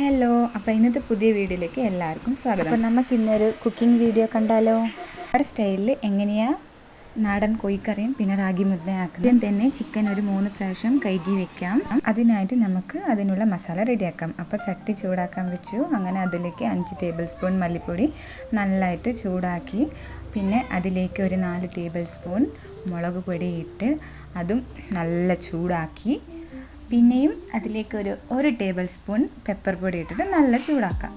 Hello, അപ്പോൾ ഇന്നത്തെ പുതിയ വീഡിയോയിലേക്ക് എല്ലാവർക്കും സ്വാഗതം. അപ്പോൾ നമുക്കിന്നൊരു കുക്കിംഗ് വീഡിയോ കണ്ടാലോ? നമ്മുടെ സ്റ്റൈലിൽ എങ്ങനെയാണ് നാടൻ കോഴിക്കറിയും പിന്നെ റാഗി മുദ്ദയാക്കുന്നത്. ആദ്യം തന്നെ ചിക്കൻ ഒരു 3 പ്രാവശ്യം കഴുകി വെക്കാം. അതിനായിട്ട് നമുക്ക് അതിനുള്ള മസാല റെഡിയാക്കാം. അപ്പോൾ ചട്ടി ചൂടാക്കാൻ വെച്ചു. അങ്ങനെ അതിലേക്ക് 5 ടേബിൾ സ്പൂൺ മല്ലിപ്പൊടി നല്ലതായിട്ട് ചൂടാക്കി, പിന്നെ അതിലേക്ക് ഒരു 4 ടേബിൾ സ്പൂൺ മുളക് പൊടി ഇട്ട് അതും നല്ല ചൂടാക്കി, പിന്നെയും അതിലേക്ക് ഒരു ടേബിൾ സ്പൂൺ പെപ്പർ പൊടി ഇട്ടിട്ട് നല്ല ചൂടാക്കാം.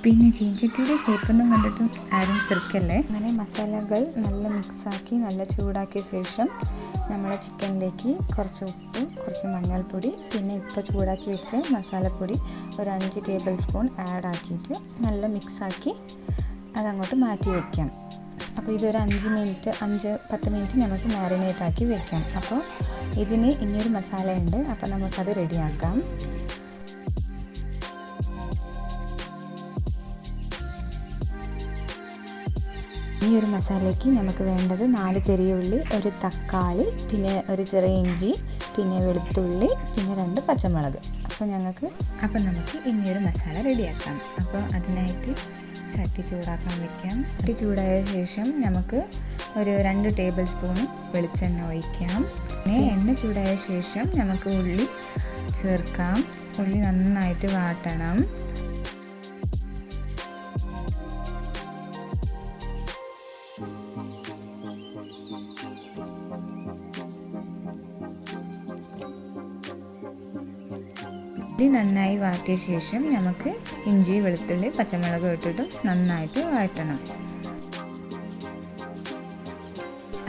പിന്നെ ചീൻചട്ടിയുടെ ഷേപ്പൊന്നും കണ്ടിട്ടും ആരും ചെറുക്കല്ലേ. അങ്ങനെ മസാലകൾ നല്ല മിക്സാക്കി നല്ല ചൂടാക്കിയ ശേഷം നമ്മളെ ചിക്കനിലേക്ക് കുറച്ച് ഉപ്പ്, കുറച്ച് മഞ്ഞൾപ്പൊടി, പിന്നെ ഇപ്പോൾ ചൂടാക്കി വെച്ച മസാലപ്പൊടി ഒരു 5 ടേബിൾ സ്പൂൺ ആഡ് ആക്കിയിട്ട് നല്ല മിക്സാക്കി അതങ്ങോട്ട് മാറ്റി വയ്ക്കാം. അപ്പോൾ ഇതൊരു 5-10 മിനിറ്റ് നമുക്ക് മാരിനേറ്റ് ആക്കി വെക്കാം. അപ്പോൾ ഇതിന് ഇനിയൊരു മസാല ഉണ്ട്, അപ്പോൾ നമുക്കത് റെഡിയാക്കാം. ഈ ഒരു മസാലയ്ക്ക് നമുക്ക് വേണ്ടത് 4 ചെറിയ ഉള്ളി, ഒരു തക്കാളി, പിന്നെ ഒരു ചെറിയ ഇഞ്ചി, പിന്നെ വെളുത്തുള്ളി, പിന്നെ 2 പച്ചമുളക്. അപ്പോൾ നമുക്ക് ഇനിയൊരു മസാല റെഡിയാക്കാം. അപ്പോൾ അതിനായിട്ട് ചട്ടി ചൂടാക്കാൻ വെക്കാം. ചട്ടി ചൂടായ ശേഷം നമുക്ക് ഒരു 2 ടേബിൾ സ്പൂൺ വെളിച്ചെണ്ണ ഒഴിക്കാം. പിന്നെ എണ്ണ ചൂടായ ശേഷം നമുക്ക് ഉള്ളി ചേർക്കാം. ഉള്ളി നന്നായിട്ട് വാട്ടണം. ഉള്ളി നന്നായി വാട്ടിയ ശേഷം നമുക്ക് ഇഞ്ചി, വെളുത്തുള്ളി, പച്ചമുളക് ഇട്ടിട്ട് നന്നായിട്ട് വാട്ടണം.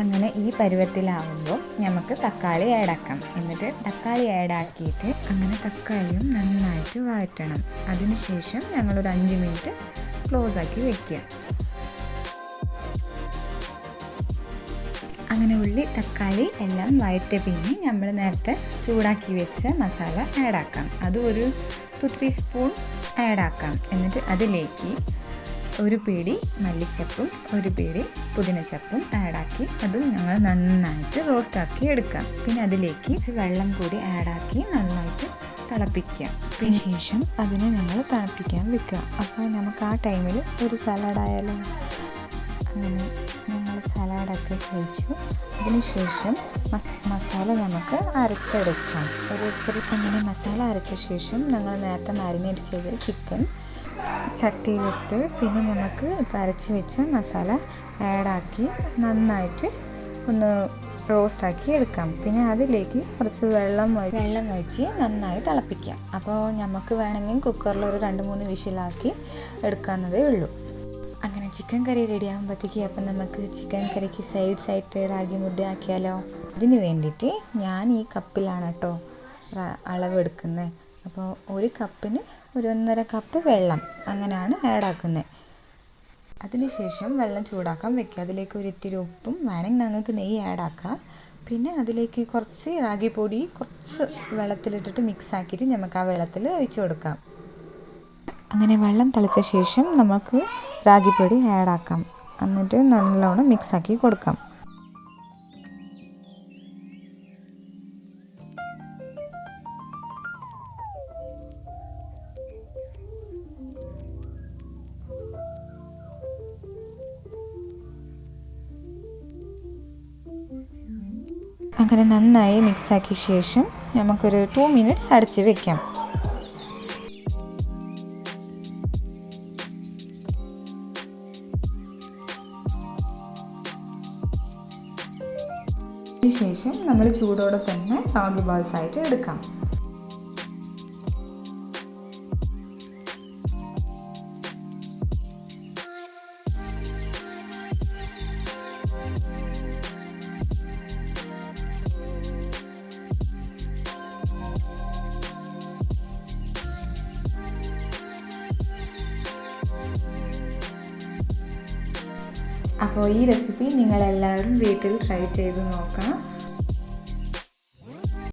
അങ്ങനെ ഈ പരുവത്തിലാവുമ്പോൾ നമുക്ക് തക്കാളി ആഡാക്കാം. എന്നിട്ട് തക്കാളി ആഡാക്കിയിട്ട് അങ്ങനെ തക്കാളിയും നന്നായിട്ട് വാട്ടണം. അതിനുശേഷം ഞങ്ങളൊരു 5 മിനിറ്റ് ക്ലോസ് ആക്കി വയ്ക്കുക. അങ്ങനെ ഉള്ളി, തക്കാളി എല്ലാം വഴറ്റിയ പിന്നെ നമ്മൾ നേരത്തെ ചൂടാക്കി വെച്ച മസാല ആഡാക്കാം. അത് ഒരു 2-3 സ്പൂൺ ആഡാക്കാം. എന്നിട്ട് അതിലേക്ക് ഒരു പിടി മല്ലിച്ചപ്പും ഒരു പിടി പുതിനച്ചപ്പും ആഡാക്കി അതും ഞങ്ങൾ നന്നായിട്ട് റോസ്റ്റാക്കി എടുക്കാം. പിന്നെ അതിലേക്ക് വെള്ളം കൂടി ആഡാക്കി നന്നായിട്ട് തിളപ്പിക്കുക. പിന്നെ ശേഷം അതിനെ ഞങ്ങൾ തണുപ്പിക്കാൻ വെക്കുക. അപ്പോൾ നമുക്ക് ആ ടൈമിൽ ഒരു സലാഡായാലോ. അങ്ങനെ ഞങ്ങൾ സലാഡൊക്കെ കഴിച്ചു. അതിനുശേഷം മസാല നമുക്ക് അരച്ചെടുക്കാം. അങ്ങനെ മസാല അരച്ച ശേഷം ഞങ്ങൾ നേരത്തെ മാരിനേറ്റ് ചെയ്ത ചിക്കൻ ചട്ടിയിലിട്ട് പിന്നെ നമുക്ക് അരച്ച് വെച്ച മസാല ആഡാക്കി നന്നായിട്ട് ഒന്ന് റോസ്റ്റാക്കി എടുക്കാം. പിന്നെ അതിലേക്ക് കുറച്ച് വെള്ളം ഒഴിച്ച് നന്നായി തിളപ്പിക്കാം. അപ്പോൾ നമുക്ക് വേണമെങ്കിൽ കുക്കറിൽ ഒരു 2-3 വിഷിലാക്കി എടുക്കാവുന്നതേ ഉള്ളൂ. അങ്ങനെ ചിക്കൻ കറി റെഡി ആകുമ്പോഴത്തേക്ക് അപ്പം നമുക്ക് ചിക്കൻ കറിക്ക് സൈഡ്സായിട്ട് റാഗി മുദ്ദ ആക്കിയാലോ. ഇതിന് വേണ്ടിയിട്ട് ഞാൻ ഈ കപ്പിലാണ് കേട്ടോ അളവെടുക്കുന്നത്. അപ്പോൾ ഒരു കപ്പിന് ഒരു 1.5 കപ്പ് വെള്ളം അങ്ങനെയാണ് ആഡാക്കുന്നത്. അതിനുശേഷം വെള്ളം ചൂടാക്കാൻ വെക്കുക. അതിലേക്ക് ഒരു ഇത്തിരി ഉപ്പും വേണമെങ്കിൽ ഞങ്ങൾക്ക് നെയ്യ് ആഡാക്കാം. പിന്നെ അതിലേക്ക് കുറച്ച് റാഗി പൊടി കുറച്ച് വെള്ളത്തിലിട്ടിട്ട് മിക്സ് ആക്കിയിട്ട് നമുക്ക് ആ വെള്ളത്തിൽ ഒഴിച്ചു കൊടുക്കാം. അങ്ങനെ വെള്ളം തിളച്ച ശേഷം നമുക്ക് റാഗിപ്പൊടി ആഡാക്കാം. എന്നിട്ട് നല്ലോണം മിക്സാക്കി കൊടുക്കാം. അങ്ങനെ നന്നായി മിക്സാക്കിയ ശേഷം നമുക്കൊരു 2 മിനിറ്റ്സ് അടച്ച് വെക്കാം. ശേഷം നമ്മൾ ചൂടോടെ തന്നെ റാഗി ബാൾസ് ആയിട്ട് എടുക്കാം. അപ്പോൾ ഈ റെസിപ്പി നിങ്ങളെല്ലാവരും വീട്ടിൽ ട്രൈ ചെയ്ത് നോക്കണം.